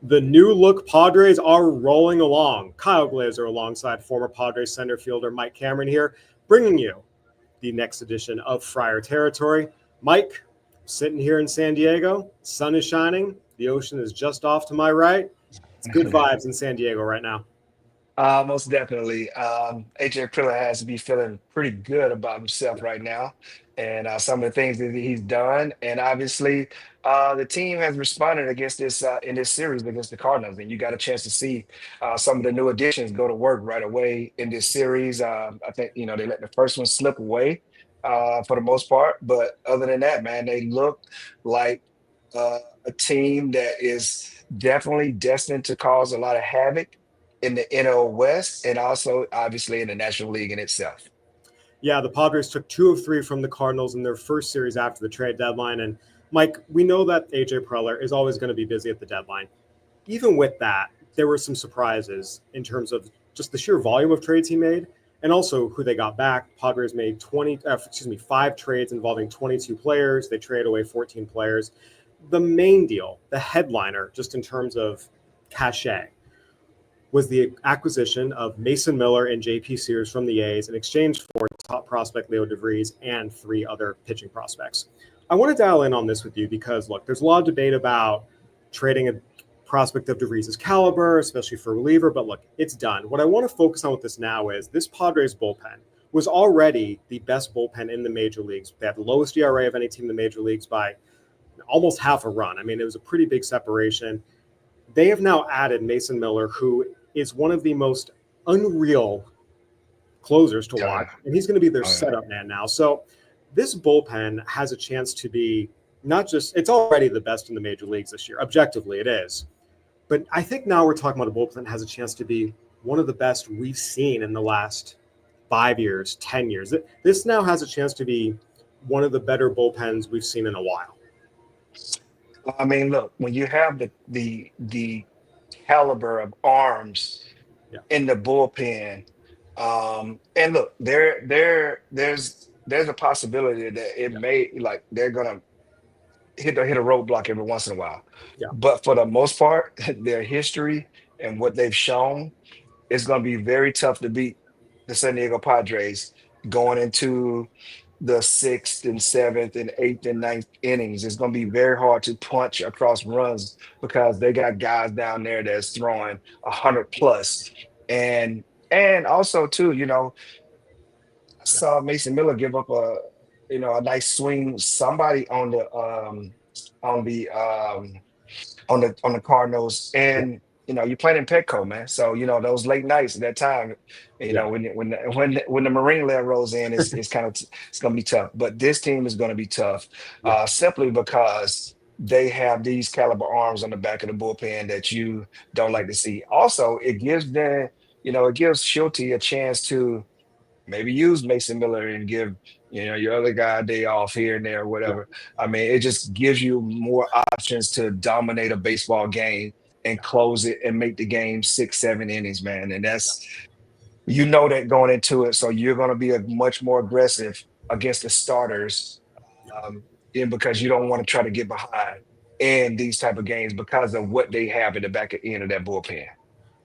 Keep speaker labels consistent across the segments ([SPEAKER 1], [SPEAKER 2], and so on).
[SPEAKER 1] The new look Padres are rolling along. Kyle Glaser alongside former Padres center fielder Mike Cameron here, bringing you the next edition of Friar Territory. Mike, sitting here in San Diego, sun is shining, the ocean is just off to my right. It's good vibes in San Diego right now.
[SPEAKER 2] Most definitely. AJ Prilla has to be feeling pretty good about himself right now, and some of the things that he's done. And obviously, the team has responded against this in this series against the Cardinals. And you got a chance to see some of the new additions go to work right away in this series. I think they let the first one slip away for the most part, but other than that, man, they look like a team that is definitely destined to cause a lot of havoc in the NL West and also obviously in the National League in itself.
[SPEAKER 1] Yeah, the Padres took 2 of 3 from the Cardinals in their first series after the trade deadline. And Mike, we know that AJ Preller is always going to be busy at the deadline. Even with that, there were some surprises in terms of just the sheer volume of trades he made and also who they got back. Padres made 5 trades involving 22 players. They traded away 14 players. The main deal, the headliner, just in terms of cachet, was the acquisition of Mason Miller and J.P. Sears from the A's in exchange for top prospect Leo DeVries and 3 other pitching prospects. I want to dial in on this with you because, look, there's a lot of debate about trading a prospect of DeVries' caliber, especially for a reliever, but look, it's done. What I want to focus on with this now is this Padres bullpen was already the best bullpen in the major leagues. They had the lowest ERA of any team in the major leagues by almost half a run. I mean, it was a pretty big separation. They have now added Mason Miller, who is one of the most unreal closers to watch, and he's going to be their setup man now. So this bullpen has a chance to be not just, it's already the best in the major leagues this year. Objectively, it is. But I think now we're talking about a bullpen that has a chance to be one of the best we've seen in the last 5 years, 10 years. This now has a chance to be one of the better bullpens we've seen in a while.
[SPEAKER 2] I mean, look, when you have the caliber of arms in the bullpen, and look, there's a possibility that it may they're gonna hit a roadblock every once in a while.
[SPEAKER 1] Yeah.
[SPEAKER 2] But for the most part, their history and what they've shown, it's gonna be very tough to beat the San Diego Padres going into the 6th and 7th and 8th and 9th innings. It's going to be very hard to punch across runs because they got guys down there that's throwing 100 plus. And also too, I saw Mason Miller give up a nice swing. Somebody on the Cardinals, and you're playing in Petco, man. So those late nights at that time, when the Marine layer rolls in, it's it's gonna be tough. But this team is gonna be tough, simply because they have these caliber arms on the back of the bullpen that you don't like to see. Also, it gives Schulte a chance to maybe use Mason Miller and give your other guy a day off here and there or whatever. I mean, it just gives you more options to dominate a baseball game and close it and make the game 6, 7 innings, man. And that's that going into it. So you're going to be much more aggressive against the starters, because you don't want to try to get behind in these type of games because of what they have in the back end of that bullpen.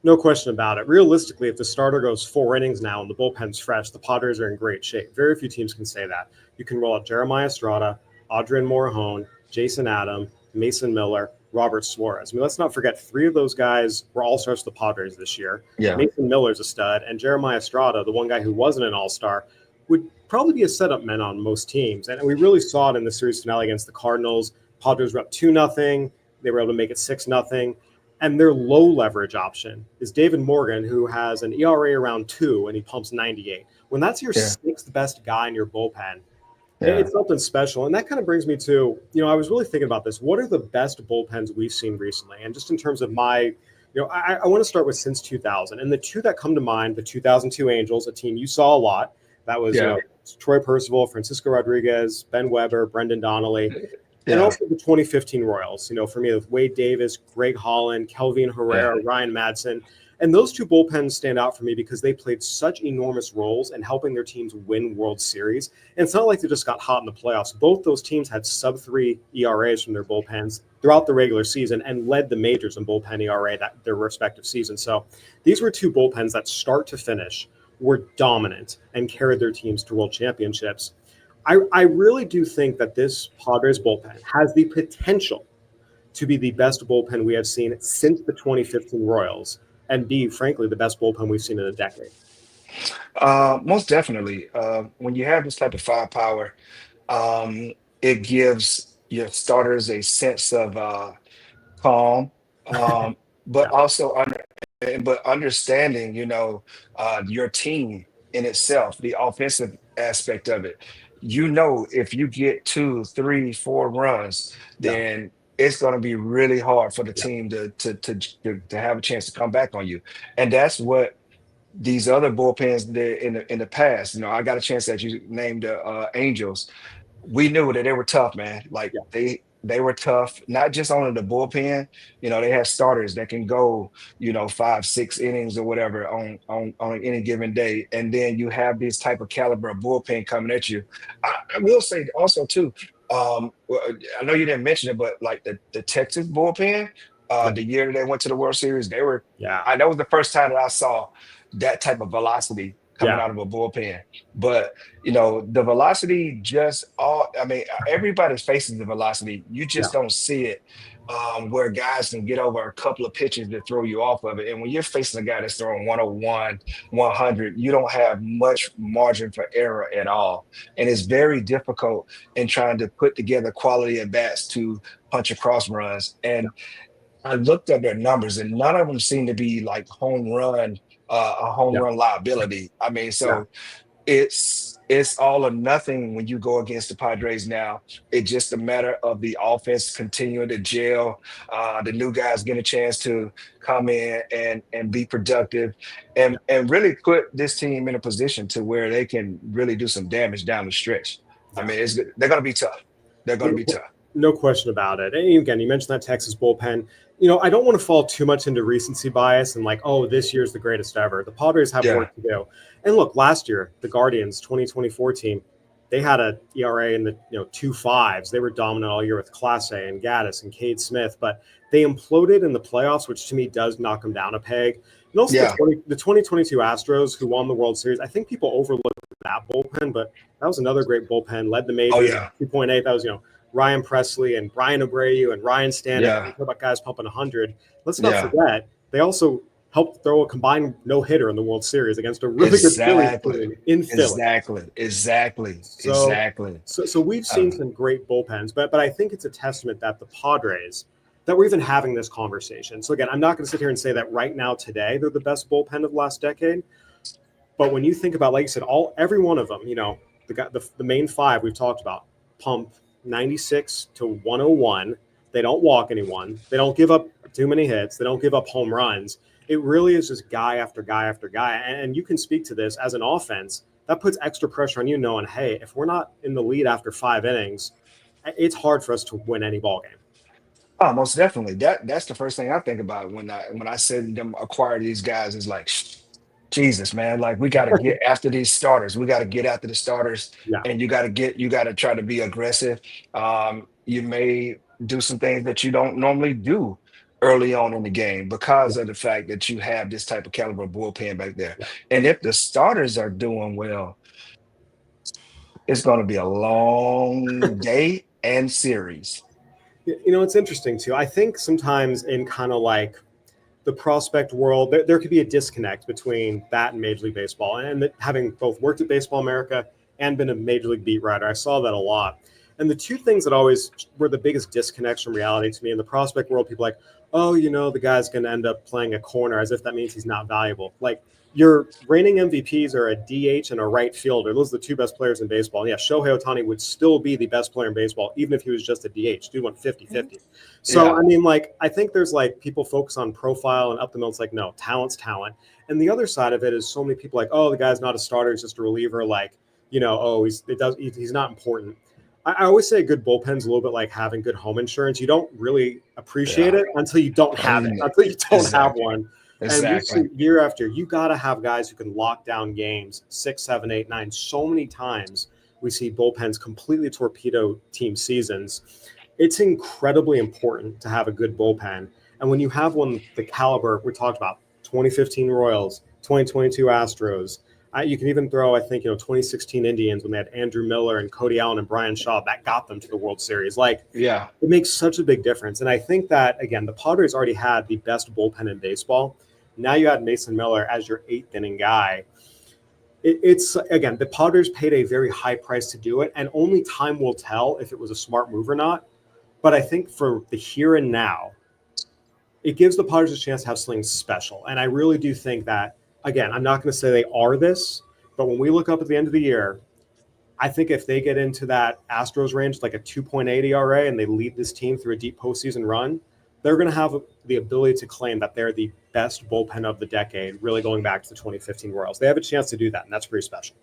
[SPEAKER 1] No question about it. Realistically, if the starter goes 4 innings now and the bullpen's fresh, the Padres are in great shape. Very few teams can say that. You can roll out Jeremiah Estrada, Adrian Morejon, Jason Adam, Mason Miller, Robert Suarez. I mean, let's not forget 3 of those guys were all-stars for the Padres this year.
[SPEAKER 2] Yeah.
[SPEAKER 1] Mason Miller's a stud, and Jeremiah Estrada, the one guy who wasn't an all-star, would probably be a setup man on most teams. And we really saw it in the series finale against the Cardinals. Padres were up 2-0. They were able to make it 6-0. And their low leverage option is David Morgan, who has an ERA around 2 and he pumps 98. When that's your 6th best guy in your bullpen, it's something special. And that kind of brings me to, I was really thinking about this. What are the best bullpens we've seen recently? And just in terms of I want to start with since 2000. And the 2 that come to mind, the 2002 Angels, a team you saw a lot. That was Troy Percival, Francisco Rodriguez, Ben Weber, Brendan Donnelly. And also the 2015 Royals, for me, with Wade Davis, Greg Holland, Kelvin Herrera, Ryan Madsen. And those two bullpens stand out for me because they played such enormous roles in helping their teams win World Series. And it's not like they just got hot in the playoffs. Both those teams had sub-3 ERAs from their bullpens throughout the regular season and led the majors in bullpen ERA their respective seasons. So these were two bullpens that start to finish were dominant and carried their teams to world championships. I really do think that this Padres bullpen has the potential to be the best bullpen we have seen since the 2015 Royals and be, frankly, the best bullpen we've seen in a decade.
[SPEAKER 2] Most definitely. When you have this type of firepower, it gives your starters a sense of calm, but
[SPEAKER 1] Yeah,
[SPEAKER 2] also but understanding, your team in itself, the offensive aspect of it. If you get 2, 3, 4 runs,
[SPEAKER 1] yeah,
[SPEAKER 2] then it's going to be really hard for the
[SPEAKER 1] yeah,
[SPEAKER 2] team to have a chance to come back on you, and that's what these other bullpens did in the past. I got a chance that you named the Angels. We knew that they were tough, man. Like
[SPEAKER 1] yeah,
[SPEAKER 2] they were tough, not just on the bullpen. They have starters that can go, 5, 6 innings or whatever on any given day. And then you have this type of caliber of bullpen coming at you. I will say also too, well, I know you didn't mention it, but like the Texas bullpen,
[SPEAKER 1] yeah,
[SPEAKER 2] the year that they went to the World Series,
[SPEAKER 1] yeah,
[SPEAKER 2] that was the first time that I saw that type of velocity coming
[SPEAKER 1] yeah,
[SPEAKER 2] out of a bullpen. But the velocity I mean, everybody faces the velocity. You
[SPEAKER 1] yeah,
[SPEAKER 2] just don't see it where guys can get over a couple of pitches that throw you off of it. And when you're facing a guy that's throwing 101, 100, you don't have much margin for error at all. And it's very difficult in trying to put together quality at bats to punch across runs. And I looked at their numbers, and none of them seem to be like a home
[SPEAKER 1] yeah,
[SPEAKER 2] run liability. I mean,
[SPEAKER 1] yeah,
[SPEAKER 2] so it's all or nothing when you go against the Padres now. It's just a matter of the offense continuing to gel, the new guys getting a chance to come in and be productive, and really put this team in a position to where they can really do some damage down the stretch. I
[SPEAKER 1] yeah.
[SPEAKER 2] mean, they're going to be tough. They're going to be tough.
[SPEAKER 1] No question about it. And again, you mentioned that Texas bullpen. I don't want to fall too much into recency bias and like, oh, this year's the greatest ever. The Padres have
[SPEAKER 2] Yeah,
[SPEAKER 1] work to do. And look, last year, the Guardians 2024 team, they had a ERA in the 2.5s. They were dominant all year with Clase and Gaddis and Cade Smith, but they imploded in the playoffs, which to me does knock them down a peg. And also
[SPEAKER 2] yeah,
[SPEAKER 1] the 2022 Astros, who won the World Series. I think people overlook that bullpen, but that was another great bullpen. Led the
[SPEAKER 2] oh
[SPEAKER 1] majors
[SPEAKER 2] yeah,
[SPEAKER 1] 2.8. That was Ryan Presley and Brian Abreu and Ryan Stanek.
[SPEAKER 2] yeah,
[SPEAKER 1] We talk about guys pumping 100. Let's not
[SPEAKER 2] yeah.
[SPEAKER 1] forget they also helped throw a combined no-hitter in the World Series against a really good Phillies
[SPEAKER 2] Exactly.
[SPEAKER 1] team in Philly.
[SPEAKER 2] Exactly. Exactly.
[SPEAKER 1] So,
[SPEAKER 2] Exactly.
[SPEAKER 1] so we've seen
[SPEAKER 2] Um,
[SPEAKER 1] some great bullpens, but I think it's a testament that the Padres that we're even having this conversation. So again, I'm not going to sit here and say that right now today they're the best bullpen of the last decade, but when you think about, like you said, every one of them, the main five we've talked about, pump 96 to 101. They don't walk anyone. They don't give up too many hits. They don't give up home runs. It really is just guy after guy after guy. And you can speak to this as an offense. That puts extra pressure on you, knowing, hey, if we're not in the lead after 5 innings, it's hard for us to win any ball game.
[SPEAKER 2] oh, most definitely. That's the first thing I think about when I said them acquire these guys is like, Jesus, man, like we got to get after these starters. We got to get after the starters,
[SPEAKER 1] Yeah,
[SPEAKER 2] and you got to try to be aggressive. You may do some things that you don't normally do early on in the game
[SPEAKER 1] yeah,
[SPEAKER 2] because of the fact that you have this type of caliber bullpen back there.
[SPEAKER 1] yeah.
[SPEAKER 2] And if the starters are doing well, it's going to be a long day and series.
[SPEAKER 1] It's interesting too. I think sometimes in kind of like the prospect world, there could be a disconnect between that and Major League Baseball. And that having both worked at Baseball America and been a Major League beat writer, I saw that a lot. And the two things that always were the biggest disconnects from reality to me in the prospect world, people like, oh, the guy's going to end up playing a corner as if that means he's not valuable. Like your reigning MVPs are a DH and a right fielder. Those are the two best players in baseball. And yeah, Shohei Ohtani would still be the best player in baseball, even if he was just a DH. Dude went 50-50. So,
[SPEAKER 2] Yeah,
[SPEAKER 1] I mean, like, I think there's like people focus on profile and up the middle. It's like, no, talent's talent. And the other side of it is so many people like, oh, the guy's not a starter. He's just a reliever. Like, oh, he's not important. I always say a good bullpen's a little bit like having good home insurance. You don't really appreciate
[SPEAKER 2] yeah,
[SPEAKER 1] it until you don't have it,
[SPEAKER 2] mm,
[SPEAKER 1] until you don't have
[SPEAKER 2] exactly.
[SPEAKER 1] one. And we see
[SPEAKER 2] Exactly.
[SPEAKER 1] year after, you got to have guys who can lock down games 6, 7, 8, 9. So many times we see bullpens completely torpedo team seasons. It's incredibly important to have a good bullpen. And when you have one the caliber we talked about, 2015 Royals, 2022 Astros, you can even throw, I think, 2016 Indians when they had Andrew Miller and Cody Allen and Brian Shaw, that got them to the World Series. Like,
[SPEAKER 2] Yeah.
[SPEAKER 1] it makes such a big difference. And I think that, again, the Padres already had the best bullpen in baseball. Now you add Mason Miller as your eighth inning guy. It's, again, the Padres paid a very high price to do it, and only time will tell if it was a smart move or not. But I think for the here and now, it gives the Padres a chance to have something special. And I really do think that, again, I'm not going to say they are this, but when we look up at the end of the year, I think if they get into that Astros range, like a 2.8 ERA, and they lead this team through a deep postseason run, they're going to have the ability to claim that they're the best bullpen of the decade, really going back to the 2015 Royals. They have a chance to do that, and that's pretty special.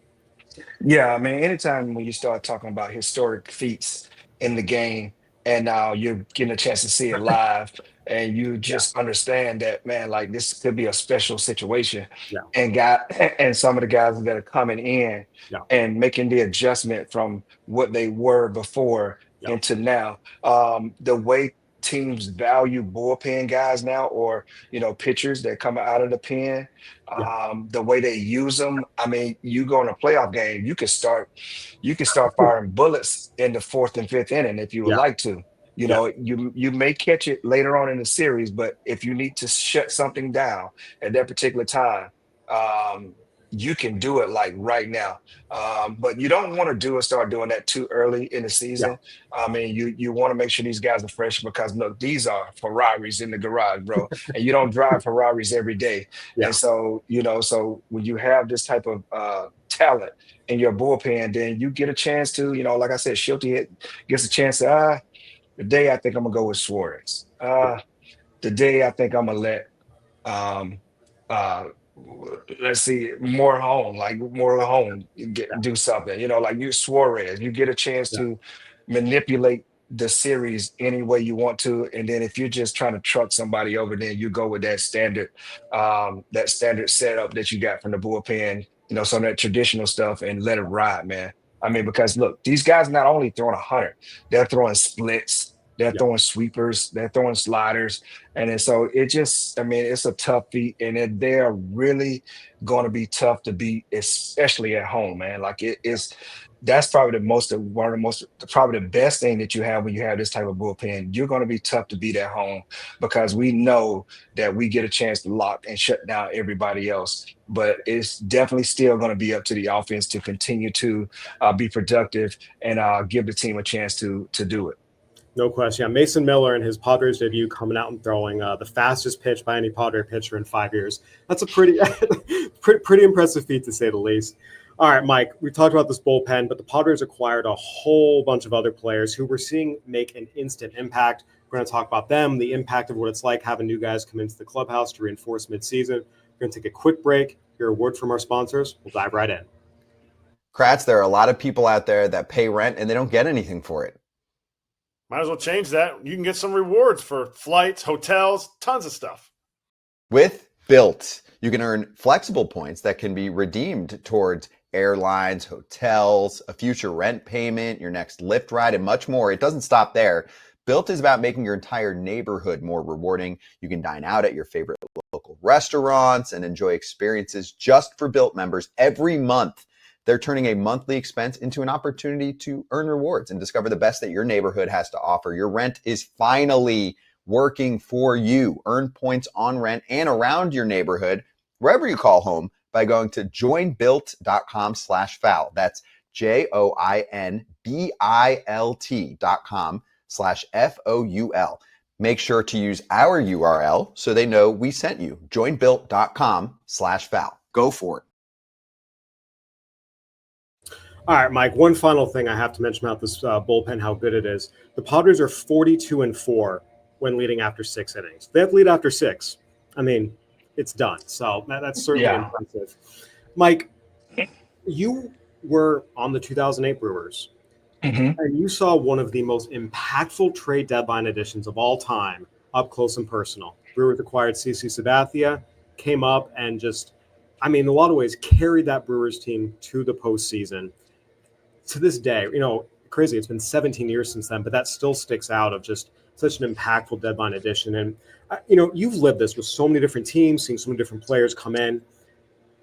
[SPEAKER 2] Yeah, I mean, anytime when you start talking about historic feats in the game and now you're getting a chance to see it live and you
[SPEAKER 1] Yeah,
[SPEAKER 2] just understand that, man, like this could be a special situation.
[SPEAKER 1] yeah,
[SPEAKER 2] And got and some of the guys that are coming in
[SPEAKER 1] yeah,
[SPEAKER 2] and making the adjustment from what they were before
[SPEAKER 1] yeah,
[SPEAKER 2] into now. The way teams value bullpen guys now, or pitchers that come out of the pen,
[SPEAKER 1] yeah,
[SPEAKER 2] the way they use them. I mean, you go in a playoff game, you can start firing bullets in the fourth and fifth inning if you would
[SPEAKER 1] yeah,
[SPEAKER 2] like to.
[SPEAKER 1] yeah,
[SPEAKER 2] You may catch it later on in the series, but if you need to shut something down at that particular time, um, you can do it like right now. But you don't want to start doing that too early in the
[SPEAKER 1] yeah,
[SPEAKER 2] season. I mean, you want to make sure these guys are fresh because look, these are Ferraris in the garage, bro, and you don't drive Ferraris every day.
[SPEAKER 1] yeah,
[SPEAKER 2] And so, so when you have this type of talent in your bullpen, then you get a chance to, like I said, Schulte gets a chance to, today I think I'm gonna go with Suarez. Today I think I'm gonna let um uh let's see, more home
[SPEAKER 1] yeah,
[SPEAKER 2] do something, like you Suarez, you get a chance
[SPEAKER 1] yeah.
[SPEAKER 2] to manipulate the series any way you want to. And then if you're just trying to truck somebody over, then you go with that standard setup that you got from the bullpen, some of that traditional stuff, and let it ride, man. I mean, because look, these guys not only throwing 100, they're throwing splits, they're
[SPEAKER 1] Yeah.
[SPEAKER 2] throwing sweepers, they're throwing sliders. And then so it just, I mean, it's a tough feat, and they're really going to be tough to beat, especially at home, man. Like it is, that's probably one of the most, probably the best thing that you have when you have this type of bullpen. You're going to be tough to beat at home because we know that we get a chance to lock and shut down everybody else. But it's definitely still going to be up to the offense to continue to be productive and give the team a chance to do it.
[SPEAKER 1] No question. Yeah, Mason Miller in his Padres debut coming out and throwing the fastest pitch by any Padre pitcher in 5 years. That's a pretty, pretty impressive feat to say the least. All right, Mike, we talked about this bullpen, but the Padres acquired a whole bunch of other players who we're seeing make an instant impact. We're going to talk about them, the impact of what it's like having new guys come into the clubhouse to reinforce midseason. We're going to take a quick break, hear a word from our sponsors. We'll dive right in.
[SPEAKER 3] Kratz, there are a lot of people out there that pay rent and they don't get anything for it.
[SPEAKER 4] Might as well change that. You can get some rewards for flights, hotels, tons of stuff.
[SPEAKER 3] With Built, you can earn flexible points that can be redeemed towards airlines, hotels, a future rent payment, your next Lyft ride, and much more. It doesn't stop there. Built is about making your entire neighborhood more rewarding. You can dine out at your favorite local restaurants and enjoy experiences just for Built members every month. They're turning a monthly expense into an opportunity to earn rewards and discover the best that your neighborhood has to offer. Your rent is finally working for you. Earn points on rent and around your neighborhood, wherever you call home, by going to joinbuilt.com/foul. That's joinbilt.com/FOUL. Make sure to use our URL so they know we sent you. Joinbuilt.com/foul. Go for it.
[SPEAKER 1] All right, Mike, one final thing I have to mention about this bullpen, how good it is. The Padres are 42-4 when leading after 6 innings. They have to lead after 6. I mean, it's done. So that's certainly
[SPEAKER 2] Yeah.
[SPEAKER 1] impressive. Mike, you were on the 2008 Brewers,
[SPEAKER 2] Mhm.
[SPEAKER 1] and you saw one of the most impactful trade deadline additions of all time up close and personal. Brewers acquired CC Sabathia, came up and just, I mean, in a lot of ways, carried that Brewers team to the postseason. To this day, crazy, it's been 17 years since then, but that still sticks out of just such an impactful deadline edition. And, you've lived this with so many different teams, seeing so many different players come in.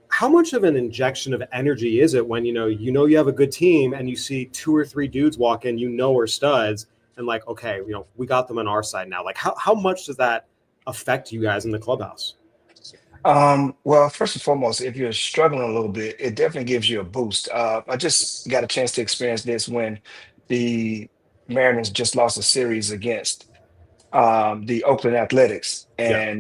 [SPEAKER 1] How much of an injection of energy is it when, you have a good team and you see 2 or 3 dudes walk in, are studs, and like, okay, we got them on our side now. Like, how much does that affect you guys in the clubhouse?
[SPEAKER 2] Well, first and foremost, if you're struggling a little bit, it definitely gives you a boost. I just got a chance to experience this when the Mariners just lost a series against the Oakland Athletics,
[SPEAKER 1] Yeah.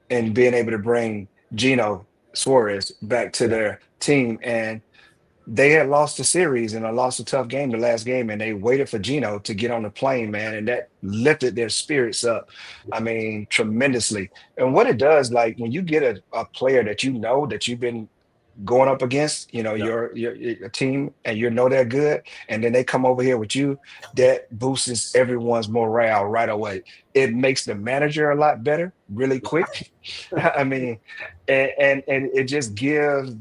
[SPEAKER 2] and being able to bring Gino Suarez back to their team. And they had lost the series and lost a tough game, the last game, and they waited for Gino to get on the plane, man, and that lifted their spirits up. I mean, tremendously. And what it does, like when you get a player that that you've been going up against, your team, and they're good, and then they come over here with you, that boosts everyone's morale right away. It makes the manager a lot better really quick. I mean, and it just gives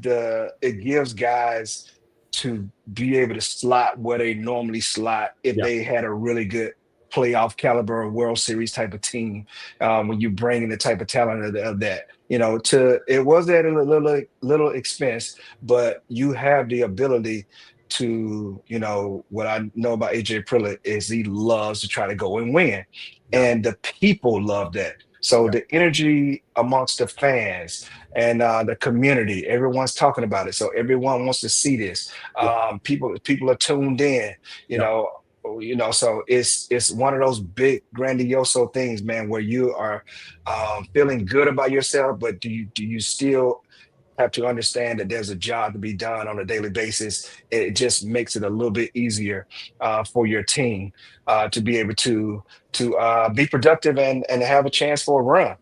[SPEAKER 2] guys to be able to slot where they normally slot if they had a really good playoff caliber or World Series type of team. When you bring in the type of talent of that, it was at a little expense, but you have the ability to, what I know about AJ Preller is he loves to try to go and win, and the people love that. So the energy amongst the fans and the community, everyone's talking about it. So everyone wants to see this. People are tuned in, so it's one of those big grandioso things, man, where you are feeling good about yourself, but do you still have to understand that there's a job to be done on a daily basis? It just makes it a little bit easier for your team to be able to be productive and have a chance for a run.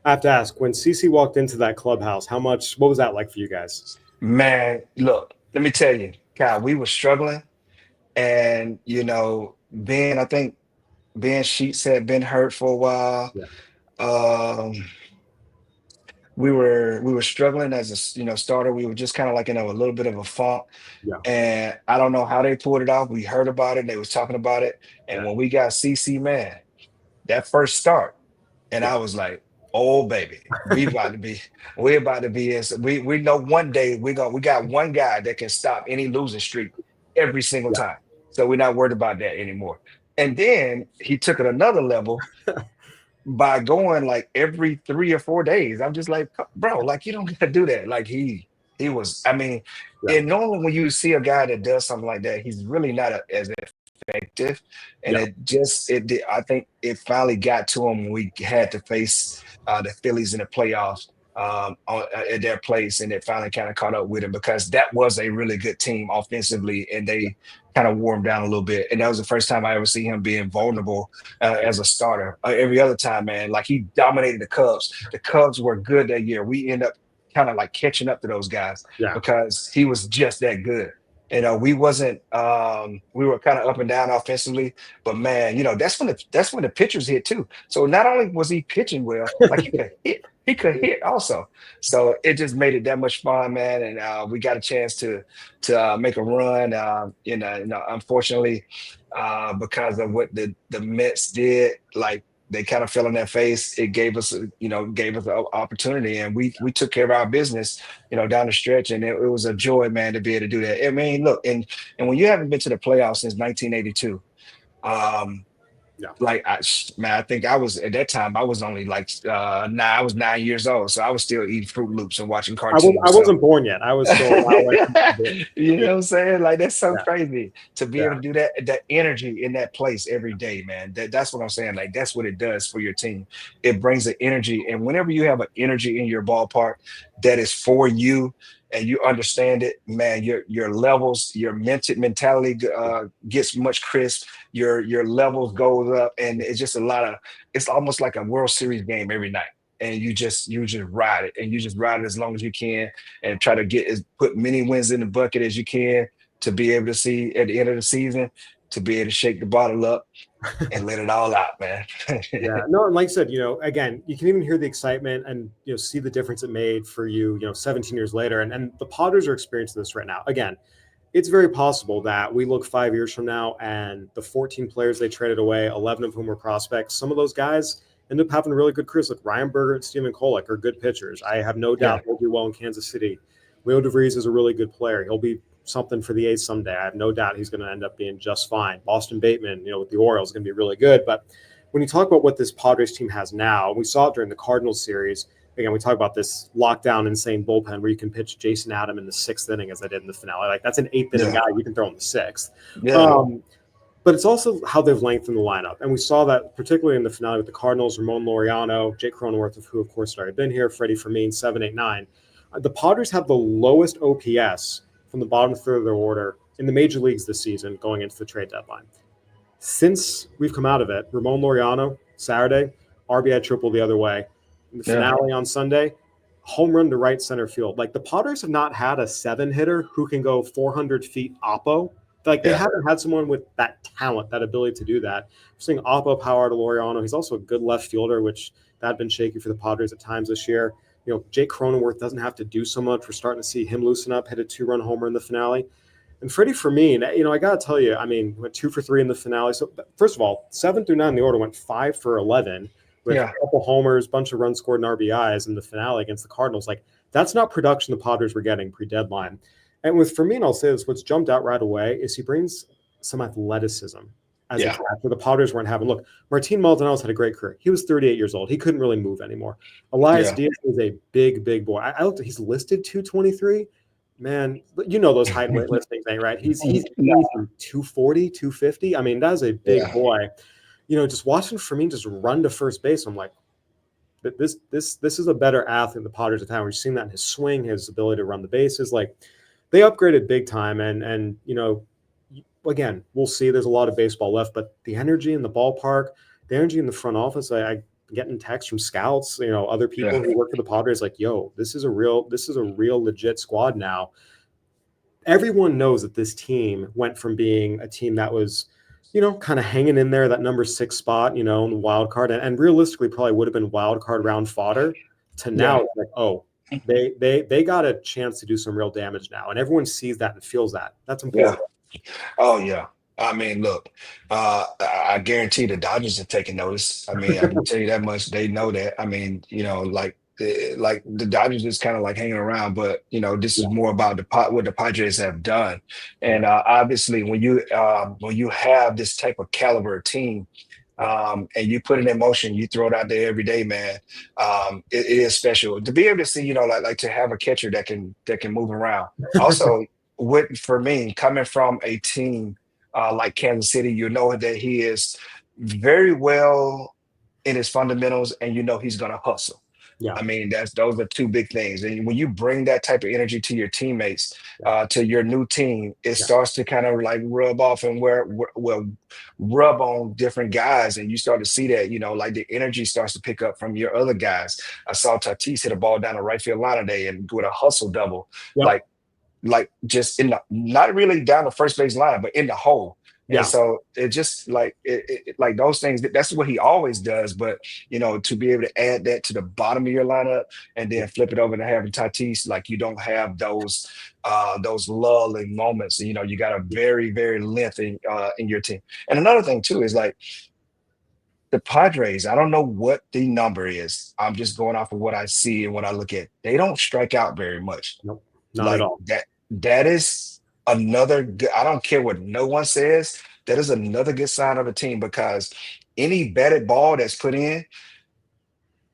[SPEAKER 1] I have to ask, when CC walked into that clubhouse, what was that like for you guys?
[SPEAKER 2] Man, look, let me tell you, Kyle, we were struggling, and I think Ben Sheets had been hurt for a while. Um, we were struggling as a starter. We were just kind of like in a little bit of a funk. And I don't know how they pulled it off. We heard about it. They was talking about it. And when we got CC, man, that first start, and I was like, oh baby, we're about to be we know one day we got one guy that can stop any losing streak every single time. So we're not worried about that anymore. And then he took it another level by going like every 3 or 4 days. I'm just like, bro, like you don't gotta do that. Like he was, I mean, and normally when you see a guy that does something like that, he's really not as effective. And I think it finally got to him when we had to face the Phillies in the playoffs at their place, and it finally kind of caught up with him, because that was a really good team offensively, and they kind of wore him down a little bit. And that was the first time I ever see him being vulnerable as a starter. Every other time, man, like he dominated the Cubs. The Cubs were good that year. We end up kind of like catching up to those guys because he was just that good. We wasn't we were kind of up and down offensively, but man, that's when the pitchers hit too. So not only was he pitching well, like he could hit also. So it just made it that much fun, man. And we got a chance to make a run. Unfortunately, because of what the Mets did, like they kind of fell on their face. It gave us an opportunity, and we took care of our business, down the stretch, and it was a joy, man, to be able to do that. I mean, look, and when you haven't been to the playoffs since 1982, I think I was at that time. I was only like I was 9 years old, so I was still eating Fruit Loops and watching cartoons.
[SPEAKER 1] I wasn't born yet. I was still.
[SPEAKER 2] You know what I'm saying? Like that's so crazy to be able to do that energy in that place every day, man. That's what I'm saying. Like that's what it does for your team. It brings the energy, and whenever you have an energy in your ballpark that is for you, and you understand it, man, your levels, your mentality gets much crisp. Your levels goes up, and it's just it's almost like a World Series game every night. And you just ride it, and you just ride it as long as you can, and try to put many wins in the bucket as you can to be able to see at the end of the season to be able to shake the bottle up and let it all out, man.
[SPEAKER 1] Yeah, no, and like I said, again, you can even hear the excitement and see the difference it made for you, 17 years later, and the Padres are experiencing this right now. Again, it's very possible that we look 5 years from now and the 14 players they traded away, 11 of whom were prospects, some of those guys end up having really good careers. Like Ryan Berger and Steven Kolek are good pitchers. I have no doubt they'll do well in Kansas City. Leo DeVries is a really good player. He'll be something for the A's someday. I have no doubt he's going to end up being just fine. Boston Bateman, with the Orioles, is going to be really good. But when you talk about what this Padres team has now, we saw it during the Cardinals series. Again, we talk about this lockdown, insane bullpen where you can pitch Jason Adam in the 6th inning, as I did in the finale. Like, that's an 8th inning guy you can throw in the 6th.
[SPEAKER 2] Yeah.
[SPEAKER 1] But it's also how they've lengthened the lineup. And we saw that particularly in the finale with the Cardinals, Ramon Laureano, Jake Cronenworth, who, of course, had already been here, Freddie Fermin, 7, 8, 9. The Padres have the lowest OPS from the bottom third of their order in the major leagues this season going into the trade deadline. Since we've come out of it, Ramon Laureano, Saturday, RBI triple the other way. In the finale on Sunday, home run to right center field. Like, the Padres have not had a 7-hitter who can go 400 feet oppo. Like, they haven't had someone with that talent, that ability to do that. We're seeing oppo power to Laureano. He's also a good left fielder, which that had been shaky for the Padres at times this year. Jake Cronenworth doesn't have to do so much. We're starting to see him loosen up, hit a 2-run homer in the finale. And Freddie Fermin, I got to tell you, went 2 for 3 in the finale. So, first of all, 7 through 9 in the order went 5 for 11 with a couple homers, bunch of runs scored and RBIs in the finale against the Cardinals. Like, that's not production the Padres were getting pre-deadline. And with Fermin, I'll say this, what's jumped out right away is he brings some athleticism as a catcher the Padres weren't having. Look, Martin Maldonado's had a great career. He was 38 years old. He couldn't really move anymore. Elias Diaz is a big, big boy. I looked, he's listed 223. Man, those height and weight listings ain't right. He's 240, 250. That is a big boy. Just watching Fermin just run to first base, I'm like, this is a better athlete than the Padres at the time. We've seen that in his swing, his ability to run the bases. Like, they upgraded big time, and again, we'll see. There's a lot of baseball left, but the energy in the ballpark, the energy in the front office, I getting texts from scouts, other people who work for the Padres, like, yo, this is a real legit squad now. Everyone knows that this team went from being a team that was, kind of hanging in there, that number 6 spot, in the wild card, and realistically probably would have been wild card round fodder, to now it's like, oh, they got a chance to do some real damage now, and everyone sees that and feels that. That's important.
[SPEAKER 2] Oh yeah. Look, I guarantee the Dodgers are taking notice. I can tell you that much. They know that. Like the Dodgers is kind of like hanging around, but this is more about what the Padres have done. And obviously, when you have this type of caliber team, and you put it in motion, you throw it out there every day, man. It is special to be able to see, like to have a catcher that can move around. Also, for me, coming from a team like Kansas City, that he is very well in his fundamentals, and he's going to hustle.
[SPEAKER 1] Yeah.
[SPEAKER 2] Those are 2 big things. And when you bring that type of energy to your teammates, to your new team, it starts to kind of like rub off and rub on different guys. And you start to see that, like the energy starts to pick up from your other guys. I saw Tatis hit a ball down the right field line today and with a hustle double, like just not really down the first base line, but in the hole. And so it just like like those things, that's what he always does. But to be able to add that to the bottom of your lineup and then flip it over to having Tatis, like you don't have those lulling moments. You got a very, very length in your team. And another thing too is like the Padres, I don't know what the number is. I'm just going off of what I see and what I look at. They don't strike out very much.
[SPEAKER 1] Nope, not at all.
[SPEAKER 2] That is another good, I don't care what no one says, that is another good sign of a team, because any batted ball that's put in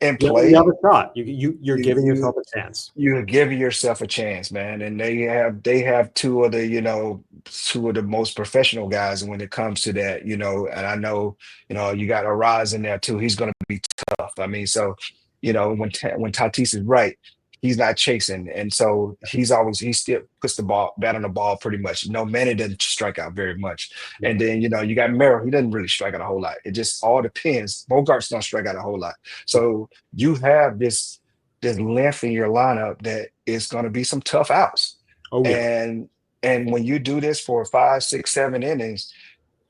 [SPEAKER 2] and play,
[SPEAKER 1] you have a shot. You're giving yourself a chance.
[SPEAKER 2] You're giving yourself a chance, man. And they have two of the most professional guys when it comes to that, and I know, you got Arise in there too. He's going to be tough. So, when Tatis is right, he's not chasing, and so he still puts the bat on the ball pretty much. No, Manny doesn't strike out very much, and then you got Merrill. He doesn't really strike out a whole lot. It just all depends. Bogarts don't strike out a whole lot, so you have this length in your lineup that is going to be some tough outs. And when you do this for 5, 6, 7 innings,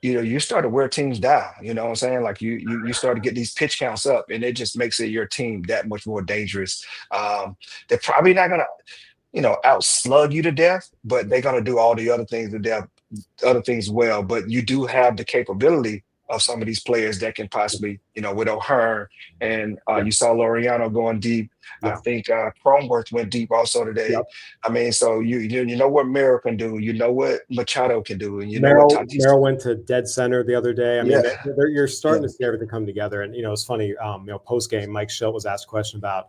[SPEAKER 2] you start to wear teams down. You know what I'm saying? Like you start to get these pitch counts up, and it just makes it your team that much more dangerous. They're probably not gonna, outslug you to death, but they're gonna do all the other things well. But you do have the capability of some of these players that can possibly, with O'Hearn, and
[SPEAKER 1] Yeah.
[SPEAKER 2] you saw Laureano going deep. I
[SPEAKER 1] Yeah.
[SPEAKER 2] think Cronenworth went deep also today.
[SPEAKER 1] Yep.
[SPEAKER 2] I mean, so you know what Merrill can do, you know what Machado can do, and you know what Tatis.
[SPEAKER 1] Merrill went to dead center the other day. I mean,
[SPEAKER 2] Yeah,
[SPEAKER 1] you're starting
[SPEAKER 2] yeah,
[SPEAKER 1] to see everything come together. And, it's funny, post game, Mike Schilt was asked a question about,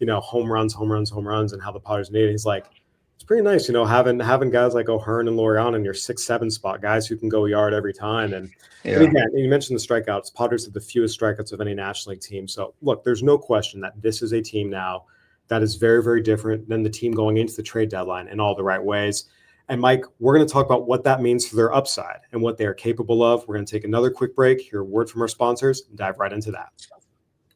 [SPEAKER 1] home runs, and how the Padres need it. He's like, it's pretty nice, having guys like O'Hearn and Laureano in your 6-7 spot, guys who can go yard every time. And
[SPEAKER 2] yeah.
[SPEAKER 1] again, you mentioned the strikeouts. Padres have the fewest strikeouts of any National League team. So look, there's no question that this is a team now that is very, very different than the team going into the trade deadline in all the right ways. And Mike, we're going to talk about what that means for their upside and what they are capable of. We're going to take another quick break, hear a word from our sponsors, and dive right into that.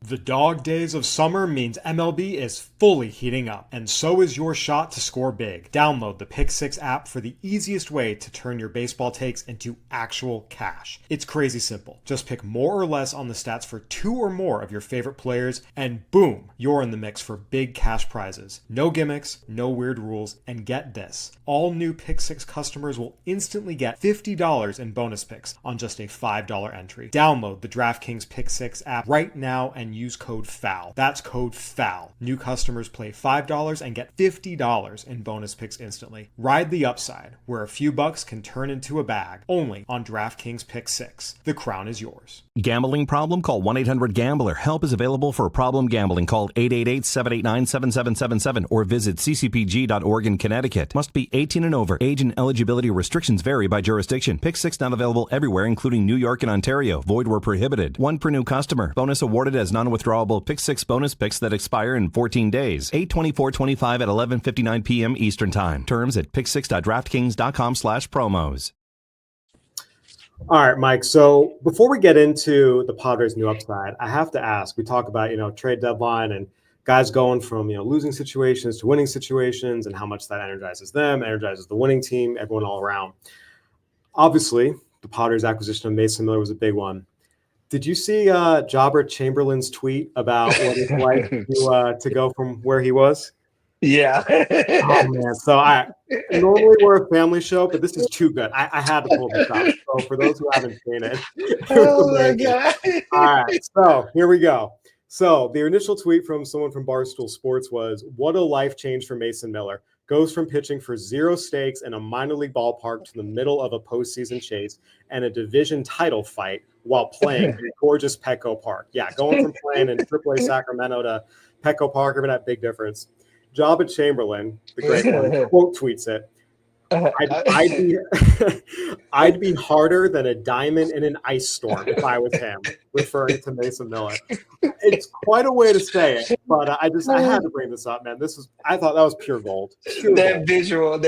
[SPEAKER 5] The dog days of summer means MLB is fully heating up, and so is your shot to score big. Download the Pick 6 app for the easiest way to turn your baseball takes into actual cash. It's crazy simple. Just pick more or less on the stats for 2 or more of your favorite players, and boom, you're in the mix for big cash prizes. No gimmicks, no weird rules, and get this. All new Pick 6 customers will instantly get $50 in bonus picks on just a $5 entry. Download the DraftKings Pick 6 app right now and use code FOUL. That's code FOUL. New customers play $5 and get $50 in bonus picks instantly. Ride the upside, where a few bucks can turn into a bag. Only on DraftKings Pick 6. The crown is yours.
[SPEAKER 6] Gambling problem? Call 1-800-GAMBLER. Help is available for problem gambling. Call 888-789-7777 or visit ccpg.org in Connecticut. Must be 18 and over. Age and eligibility restrictions vary by jurisdiction. Pick 6 not available everywhere, including New York and Ontario. Void where prohibited. 1 per new customer. Bonus awarded as non-withdrawable Pick 6 bonus picks that expire in 14 days. 8/24/25 at 11:59 p.m. Eastern Time. Terms at pick6.draftkings.com/promos.
[SPEAKER 1] All right, Mike. So before we get into the Padres' new upside, I have to ask, we talk about, trade deadline and guys going from, losing situations to winning situations and how much that energizes them, energizes the winning team, everyone all around. Obviously, the Padres' acquisition of Mason Miller was a big one. Did you see Jobber Chamberlain's tweet about what it's like to go from where he was?
[SPEAKER 2] Yeah.
[SPEAKER 1] Oh man! So normally we're a family show, but this is too good. I had to pull this up. So for those who haven't seen it, it was
[SPEAKER 2] Oh my
[SPEAKER 1] amazing.
[SPEAKER 2] God.
[SPEAKER 1] All right, so here we go. So the initial tweet from someone from Barstool Sports was, "What a life change for Mason Miller. Goes from pitching for 0 stakes in a minor league ballpark to the middle of a postseason chase and a division title fight while playing in gorgeous Petco Park." Yeah, going from playing in AAA Sacramento to Petco Park, even that big difference. Jabba Chamberlain, the great one, quote tweets it. I'd be harder than a diamond in an ice storm if I was him, referring to Mason Miller. It's quite a way to say it, but I had to bring this up, man. I thought that was pure gold.
[SPEAKER 2] That visual,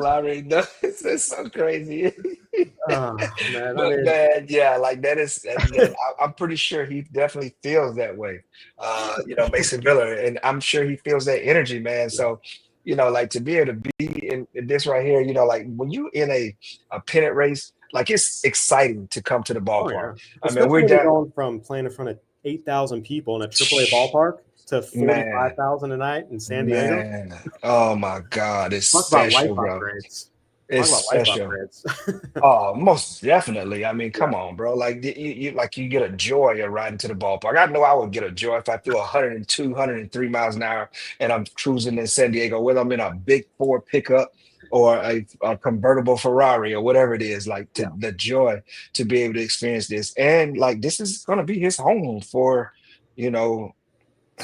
[SPEAKER 2] I already know. It's so crazy.
[SPEAKER 1] Oh, man,
[SPEAKER 2] But man, yeah, like I'm pretty sure he definitely feels that way. Mason Miller, and I'm sure he feels that energy, man. So, like to be able to be in this right here, like when you in a pennant race, like it's exciting to come to the
[SPEAKER 1] oh yeah.
[SPEAKER 2] ballpark. I mean,
[SPEAKER 1] Especially
[SPEAKER 2] we're
[SPEAKER 1] when you're
[SPEAKER 2] down,
[SPEAKER 1] going from playing in front of 8,000 people in a AAA ballpark to
[SPEAKER 2] man,
[SPEAKER 1] 45,000 a night in San Diego.
[SPEAKER 2] man. Oh my God, it's
[SPEAKER 1] Talk about life
[SPEAKER 2] special, bro.
[SPEAKER 1] upgrades.
[SPEAKER 2] It's
[SPEAKER 1] Talk about life
[SPEAKER 2] special.
[SPEAKER 1] upgrades.
[SPEAKER 2] Oh, most definitely. I mean,
[SPEAKER 1] Yeah.
[SPEAKER 2] come on, bro. Like you get a joy of riding to the ballpark. I know I would get a joy if I threw 102, 103 miles an hour and I'm cruising in San Diego, whether I'm in a big Ford pickup or a convertible Ferrari or whatever it is. Like the joy to be able to experience this, and like this is gonna be his home for, you know,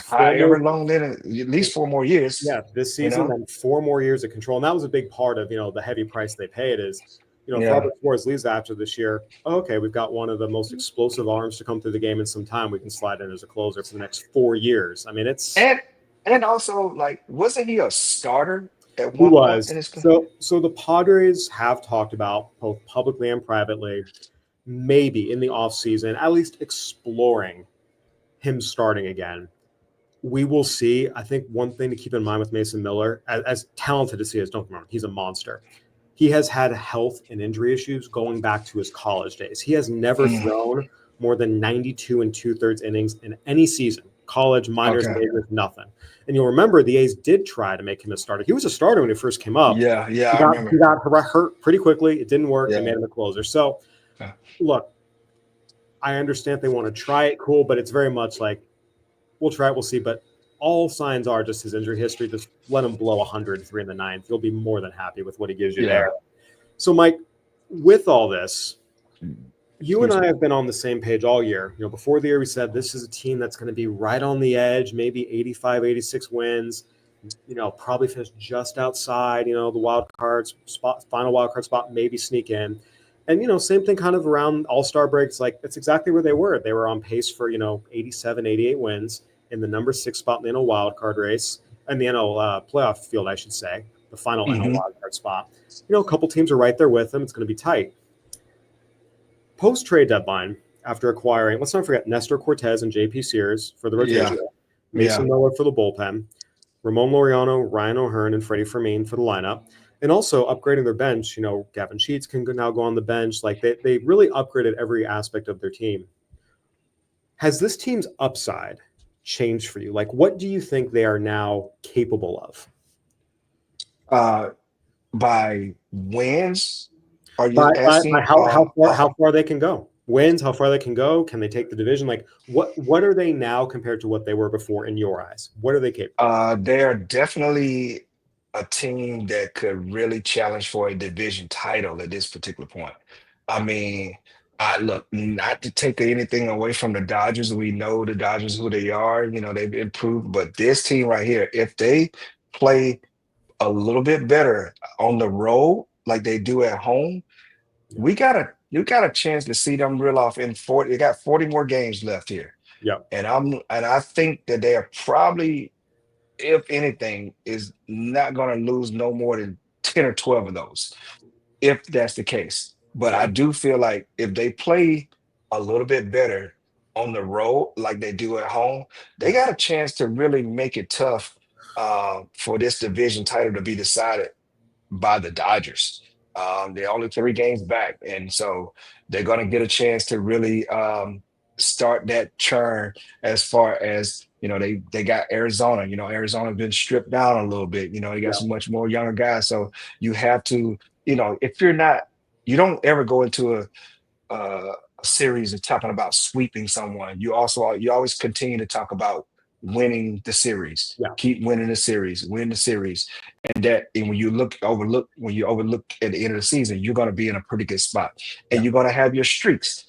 [SPEAKER 2] however long, then at least 4 more years.
[SPEAKER 1] Yeah, this
[SPEAKER 2] You
[SPEAKER 1] season
[SPEAKER 2] know,
[SPEAKER 1] and 4 more years of control. And that was a big part of, the heavy price they paid is, if
[SPEAKER 2] yeah.
[SPEAKER 1] Robert Suarez leaves after this year, okay, we've got one of the most explosive arms to come through the game in some time. We can slide in as a closer for the next 4 years. I mean, it's
[SPEAKER 2] And also, like, wasn't he a starter at
[SPEAKER 1] he
[SPEAKER 2] one point
[SPEAKER 1] was.
[SPEAKER 2] in his
[SPEAKER 1] So the Padres have talked about both publicly and privately, maybe in the offseason, at least exploring him starting again. We will see. I think one thing to keep in mind with Mason Miller, as talented as he is, don't get me wrong, he's a monster. he has had health and injury issues going back to his college days. He has never thrown more than 92 2/3 innings in any season, college, minors, majors, nothing. And you'll remember the A's did try to make him a starter. He was a starter when he first came up.
[SPEAKER 2] Yeah, I remember.
[SPEAKER 1] He got hurt pretty quickly. It didn't work. They made him a closer. So, look, I understand they want to try it, cool, but it's very much like, we'll try it, we'll see. But all signs are just his injury history. Just let him blow 103 in the ninth. You'll be more than happy with what he gives you there. So, Mike, with all this, you and I have been on the same page all year. Before the year, we said this is a team that's going to be right on the edge, maybe 85, 86 wins. Probably finish just outside, the wild card spot, final wild card spot, maybe sneak in. And, same thing kind of around all-star breaks. Like, it's exactly where they were. They were on pace for, 87, 88 wins in the number 6 spot in the NL wild card race, and the NL playoff field, I should say, the final NL wild card spot. A couple teams are right there with them. It's going to be tight. Post-trade deadline, after acquiring, let's not forget, Nestor Cortez and JP Sears for the rotation, Mason Miller for the bullpen, Ramon Laureano, Ryan O'Hearn, and Freddie Fermin for the lineup, and also upgrading their bench. Gavin Sheets can now go on the bench. Like, they really upgraded every aspect of their team. Has this team's upside changed for you? Like, what do you think they are now capable
[SPEAKER 2] of? By wins? Are you
[SPEAKER 1] asking how far they can go? Wins, how far they can go? Can they take the division? Like, what are they now compared to what they were before in your eyes? What are they capable?
[SPEAKER 2] They're definitely a team that could really challenge for a division title at this particular point. I mean, look, not to take anything away from the Dodgers. We know the Dodgers who they are. They've improved. But this team right here, if they play a little bit better on the road like they do at home, you got a chance to see them reel off in 40. They got 40 more games left here.
[SPEAKER 1] Yeah.
[SPEAKER 2] And I think that they are probably, if anything, is not going to lose no more than 10 or 12 of those, if that's the case. But I do feel like if they play a little bit better on the road like they do at home, they got a chance to really make it tough for this division title to be decided by the Dodgers. They're only 3 games back, and so they're going to get a chance to really start that churn as far as, they got Arizona. Arizona's been stripped down a little bit. They got some much more younger guys. So you have to, if you don't ever go into a series of talking about sweeping someone. You always continue to talk about winning the series. Keep winning the series, win the series. And when you overlook at the end of the season, you're going to be in a pretty good spot. And you're going to have your streaks.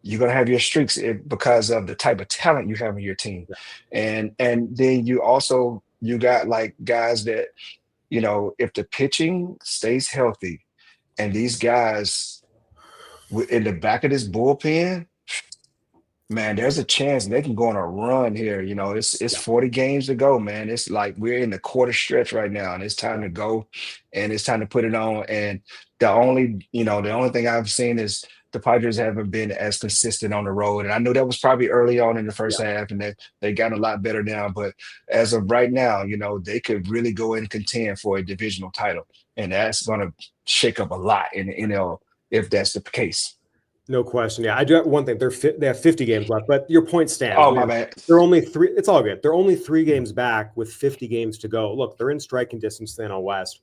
[SPEAKER 2] You're going to have your streaks because of the type of talent you have in your team. And then you got like guys that, if the pitching stays healthy and these guys in the back of this bullpen, man, there's a chance they can go on a run here. It's 40 games to go, man. It's like we're in the quarter stretch right now, and it's time to go, and it's time to put it on. And the only thing I've seen is the Padres haven't been as consistent on the road. And I know that was probably early on in the first half, and they got a lot better now. But as of right now, they could really go and contend for a divisional title. And that's going to shake up a lot in the NL if that's the case.
[SPEAKER 1] No question. Yeah, I do have one thing. They have 50 games left, but your point stands.
[SPEAKER 2] Oh, my bad.
[SPEAKER 1] They're only 3. It's all good. They're only 3 games back with 50 games to go. Look, they're in striking distance to the NL West.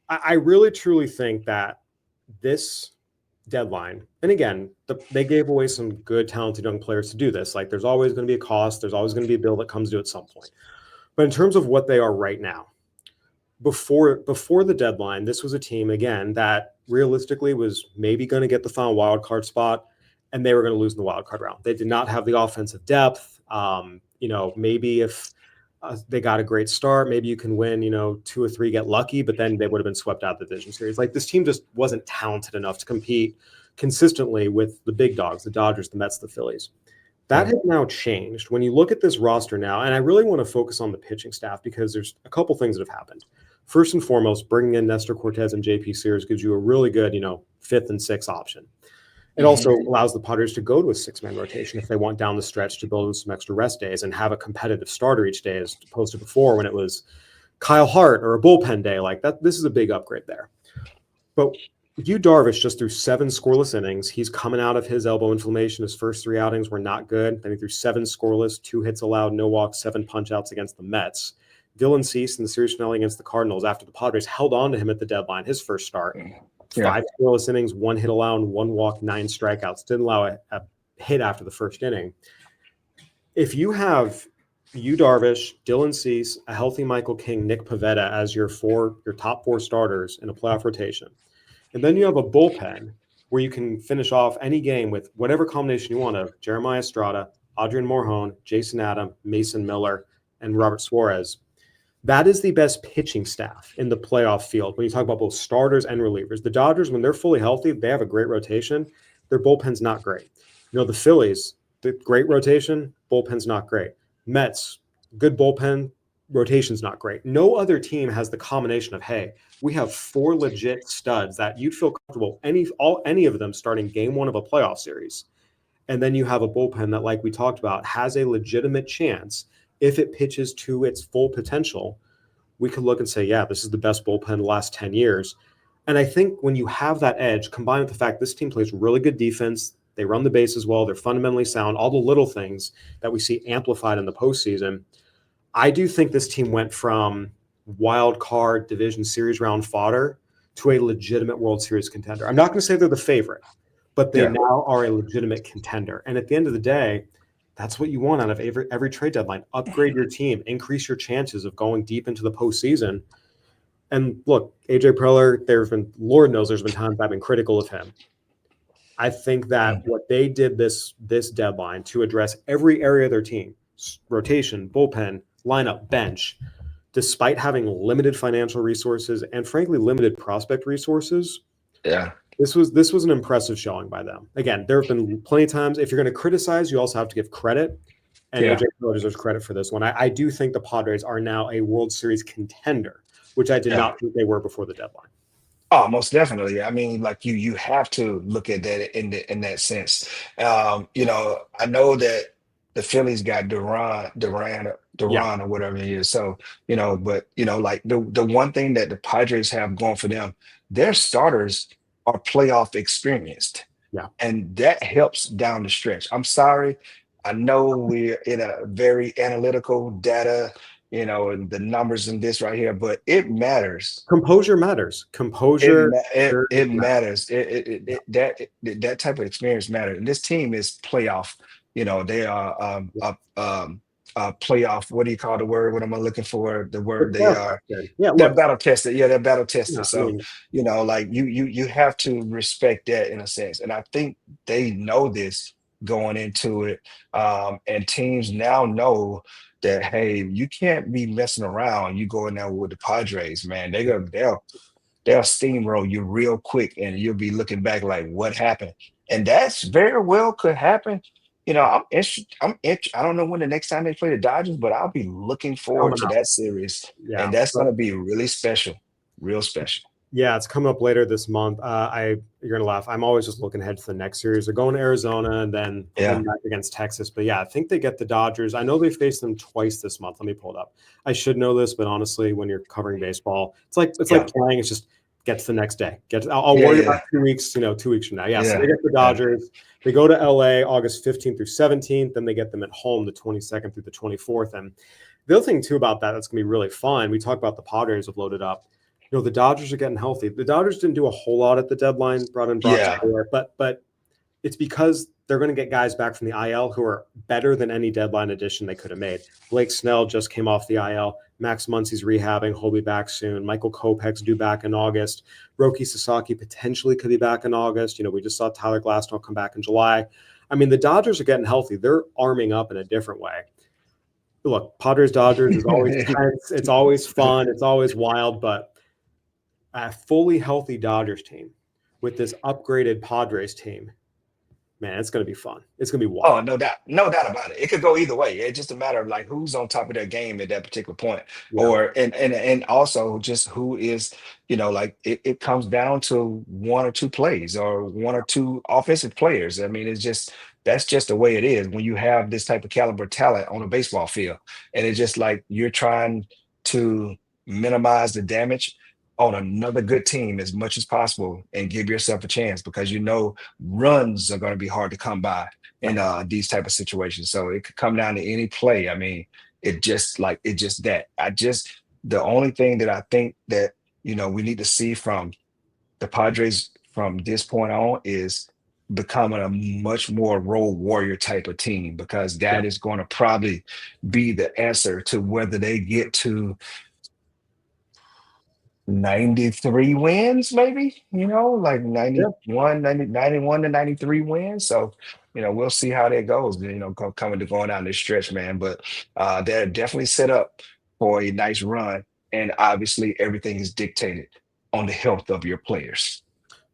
[SPEAKER 1] I really, truly think that this deadline, and again, they gave away some good, talented young players to do this. Like, there's always going to be a cost. There's always going to be a bill that comes due at some point. But in terms of what they are right now, before the deadline, this was a team, again, that realistically was maybe going to get the final wild card spot, and they were going to lose in the wild card round. They did not have the offensive depth. Maybe if they got a great start, maybe you can win, 2 or 3, get lucky, but then they would have been swept out of the division series. Like, this team just wasn't talented enough to compete consistently with the big dogs, the Dodgers, the Mets, the Phillies. That has now changed. When you look at this roster now, and I really want to focus on the pitching staff because there's a couple things that have happened. First and foremost, bringing in Nestor Cortez and JP Sears gives you a really good, 5th and 6th option. It also allows the Padres to go to a 6-man rotation if they want down the stretch to build in some extra rest days and have a competitive starter each day, as opposed to before when it was Kyle Hart or a bullpen day like that. This is a big upgrade there. But Yu Darvish just threw 7 scoreless innings. He's coming out of his elbow inflammation. His first 3 outings were not good. Then he threw 7 scoreless, 2 hits allowed, no walks, 7 punch-outs against the Mets. Dylan Cease in the series finale against the Cardinals after the Padres held on to him at the deadline, his first start. 5 scoreless innings, 1 hit allowed, 1 walk, 9 strikeouts. Didn't allow a hit after the first inning. If you have Yu Darvish, Dylan Cease, a healthy Michael King, Nick Pivetta as your top 4 starters in a playoff rotation, and then you have a bullpen where you can finish off any game with whatever combination you want of Jeremiah Estrada, Adrian Morjon, Jason Adam, Mason Miller, and Robert Suarez. That is the best pitching staff in the playoff field when you talk about both starters and relievers. The Dodgers, when they're fully healthy, they have a great rotation. Their bullpen's not great. The Phillies, the great rotation, bullpen's not great. Mets, good bullpen, rotation's not great. No other team has the combination of, hey, we have 4 legit studs that you'd feel comfortable any of them starting game 1 of a playoff series. And then you have a bullpen that, like we talked about, has a legitimate chance. If it pitches to its full potential, we could look and say, yeah, this is the best bullpen in the last 10 years. And I think when you have that edge, combined with the fact this team plays really good defense, they run the bases well, they're fundamentally sound, all the little things that we see amplified in the postseason, I do think this team went from wild card division series round fodder to a legitimate World Series contender. I'm not going to say they're the favorite, but they now are a legitimate contender. And at the end of the day, that's what you want out of every trade deadline. Upgrade your team, increase your chances of going deep into the postseason. And look, AJ Preller, Lord knows there's been times I've been critical of him. I think that what they did this deadline to address every area of their team, rotation, bullpen, lineup, bench, despite having limited financial resources and frankly limited prospect resources.
[SPEAKER 2] Yeah.
[SPEAKER 1] This was an impressive showing by them. Again, there have been plenty of times, if you're going to criticize, you also have to give credit. And AJ Preller deserves credit for this one. I do think the Padres are now a World Series contender, which I did not think they were before the deadline.
[SPEAKER 2] Oh, most definitely. I mean, like you have to look at that in that sense. I know that the Phillies got Duran or whatever it is. So, but like the one thing that the Padres have going for them, their starters are playoff experienced.
[SPEAKER 1] Yeah.
[SPEAKER 2] And that helps down the stretch. I'm sorry. I know we're in a very analytical data, and the numbers in this right here, but it matters.
[SPEAKER 1] Composure matters. Composure.
[SPEAKER 2] It matters. That type of experience matters. And this team is playoff. They are playoff. What do you call the word? What am I looking for? The word they are. They're battle tested. Yeah, they're battle tested. So like you have to respect that in a sense. And I think they know this going into it. And teams now know that, hey, you can't be messing around. You go in there with the Padres, man. They'll steamroll you real quick, and you'll be looking back like, what happened? And that's very well could happen. I'm interested. I don't know when the next time they play the Dodgers, but I'll be looking forward to that series, and that's going to be really special, real special.
[SPEAKER 1] Yeah, it's coming up later this month. You're gonna laugh. I'm always just looking ahead to the next series. They're going to Arizona and then back against Texas. But yeah, I think they get the Dodgers. I know they faced them twice this month. Let me pull it up. I should know this, but honestly, when you're covering baseball, it's like playing. It's just get to the next day. I'll worry about 2 weeks. 2 weeks from now. So they get the Dodgers. They go to LA August 15th through 17th. Then they get them at home the 22nd through the 24th. And the other thing too about that's gonna be really fun. We talk about the Padres have loaded up. The Dodgers are getting healthy. The Dodgers didn't do a whole lot at the deadline, brought but it's because they're going to get guys back from the IL who are better than any deadline addition they could have made. Blake Snell just came off the IL. Max Muncy's rehabbing. He'll be back soon. Michael Kopech's due back in August. Roki Sasaki potentially could be back in August. We just saw Tyler Glasnow come back in July. I mean, the Dodgers are getting healthy. They're arming up in a different way. Look, Padres-Dodgers is always tense. It's always fun. It's always wild, but a fully healthy Dodgers team with this upgraded Padres team, man, it's going to be fun. It's going to be wild.
[SPEAKER 2] Oh, no doubt about it. It could go either way. It's just a matter of like who's on top of their game at that particular point, and also just who is, like it comes down to 1 or 2 plays or 1 or 2 offensive players. I mean, that's just the way it is when you have this type of caliber talent on a baseball field, and it's just like you're trying to minimize the damage. on another good team as much as possible and give yourself a chance, because runs are going to be hard to come by in these type of situations. So it could come down to any play. I mean, the only thing that I think that we need to see from the Padres from this point on is becoming a much more role warrior type of team, because that is going to probably be the answer to whether they get to 93 wins, maybe, like 91, 91 to 93 wins. So, we'll see how that goes, going down this stretch, man. But they're definitely set up for a nice run. And obviously, everything is dictated on the health of your players.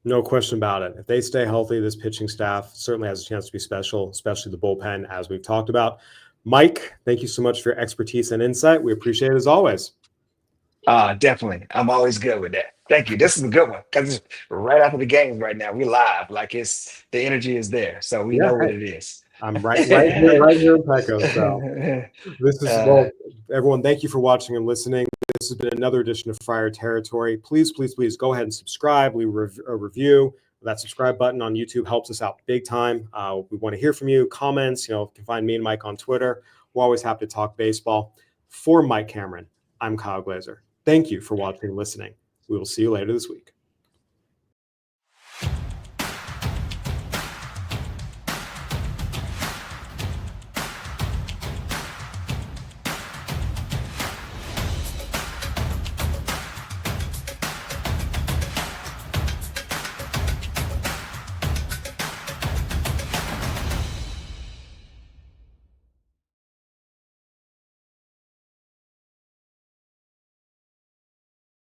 [SPEAKER 1] No question about it. If they stay healthy, this pitching staff certainly has a chance to be special, especially the bullpen, as we've talked about. Mike, thank you so much for your expertise and insight. We appreciate it as always.
[SPEAKER 2] Definitely. I'm always good with that. Thank you. This is a good one, because it's right after the games right now. We live. Like, the energy is there. So we know what it is.
[SPEAKER 1] I'm right here in Pecos. So this is, everyone, thank you for watching and listening. This has been another edition of Friar Territory. Please go ahead and subscribe. Leave a review. That subscribe button on YouTube helps us out big time. We want to hear from you. Comments, you can find me and Mike on Twitter. We're always happy to talk baseball. For Mike Cameron, I'm Kyle Glaser. Thank you for watching and listening. We will see you later this week.